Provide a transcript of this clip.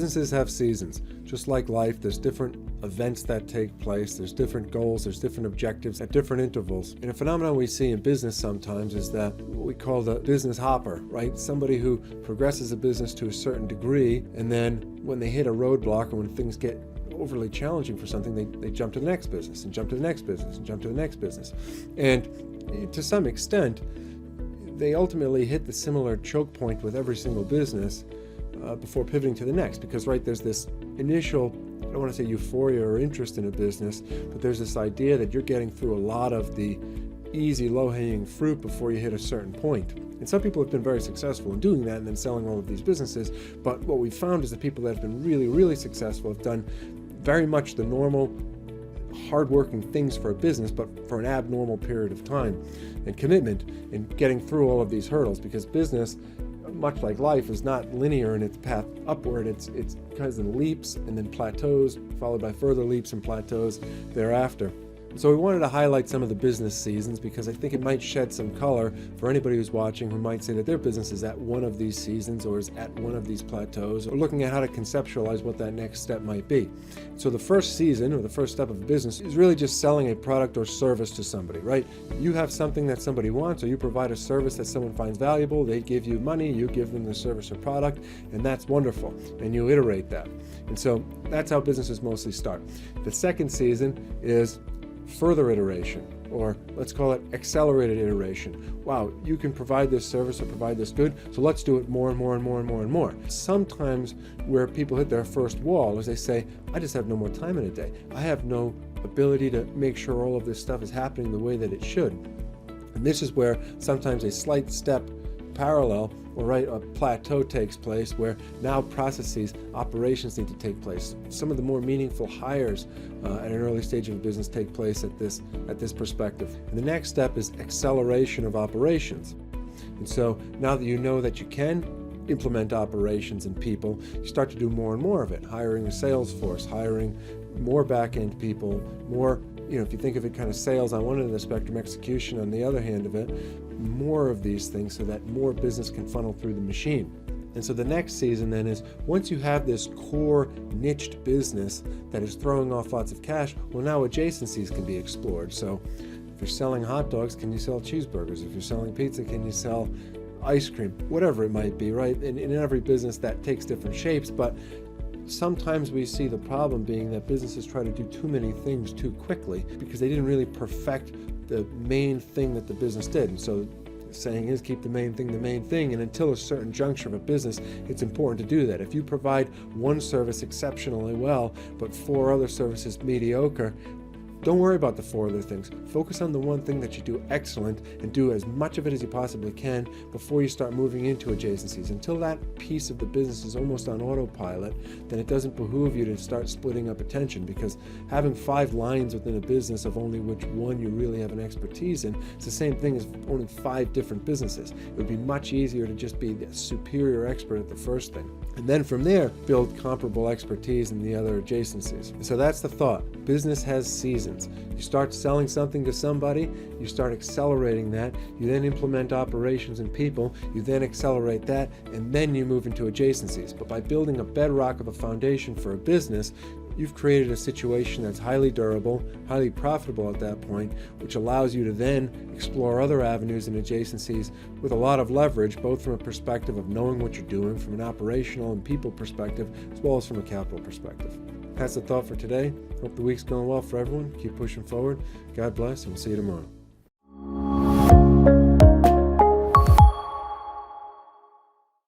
businesses have seasons. Just like life, there's different events that take place, there's different goals, there's different objectives at different intervals. And a phenomenon we see in business sometimes is that what we call the business hopper, right? Somebody who progresses a business to a certain degree, and then when they hit a roadblock or when things get overly challenging for something, they jump to the next business and jump to the next business and jump to the next business. And to some extent, they ultimately hit the similar choke point with every single business before pivoting to the next, because there's this initial, I don't want to say euphoria or interest in a business, but there's this idea that you're getting through a lot of the easy low-hanging fruit before you hit a certain point. And some people have been very successful in doing that and then selling all of these businesses, but what we've found is the people that have been really, really successful have done very much the normal hardworking things for a business, but for an abnormal period of time and commitment in getting through all of these hurdles, because business, much like life, is not linear in its path upward. It's kind of leaps and then plateaus, followed by further leaps and plateaus thereafter. So we wanted to highlight some of the business seasons because I think it might shed some color for anybody who's watching who might say that their business is at one of these seasons or is at one of these plateaus, or looking at how to conceptualize what that next step might be. So the first season, or the first step of a business, is really just selling a product or service to somebody, right? You have something that somebody wants, or you provide a service that someone finds valuable, they give you money, you give them the service or product, and that's wonderful, and you iterate that. And so that's how businesses mostly start. The second season is further iteration, or let's call it accelerated iteration. Wow, you can provide this service or provide this good, so let's do it more and more and more and more and more. Sometimes where people hit their first wall is they say, I just have no more time in a day. I have no ability to make sure all of this stuff is happening the way that it should. And this is where sometimes a slight step parallel or a plateau takes place, where now processes, operations need to take place. Some of the more meaningful hires at an early stage of a business take place at this perspective. And the next step is acceleration of operations. And so now that you know that you can implement operations and people, you start to do more and more of it, hiring a sales force, hiring more back-end people, more, if you think of it kind of sales on one end of the spectrum, execution on the other hand of it, more of these things so that more business can funnel through the machine. And so the next season then is, once you have this core niched business that is throwing off lots of cash, well, now adjacencies can be explored. So if you're selling hot dogs, can you sell cheeseburgers? If you're selling pizza, can you sell ice cream? Whatever it might be, right? And in every business that takes different shapes, but sometimes we see the problem being that businesses try to do too many things too quickly because they didn't really perfect the main thing that the business did. And so the saying is, keep the main thing, and until a certain juncture of a business, it's important to do that. If you provide one service exceptionally well, but 4 other services mediocre, don't worry about the 4 other things. Focus on the one thing that you do excellent and do as much of it as you possibly can before you start moving into adjacencies. Until that piece of the business is almost on autopilot, then it doesn't behoove you to start splitting up attention, because having 5 lines within a business of only which one you really have an expertise in, it's the same thing as owning 5 different businesses. It would be much easier to just be the superior expert at the first thing. And then from there, build comparable expertise in the other adjacencies. So that's the thought. Business has seasons. You start selling something to somebody, you start accelerating that, you then implement operations and people, you then accelerate that, and then you move into adjacencies. But by building a bedrock of a foundation for a business, you've created a situation that's highly durable, highly profitable at that point, which allows you to then explore other avenues and adjacencies with a lot of leverage, both from a perspective of knowing what you're doing, from an operational and people perspective, as well as from a capital perspective. That's the thought for today. Hope the week's going well for everyone. Keep pushing forward. God bless, and we'll see you tomorrow.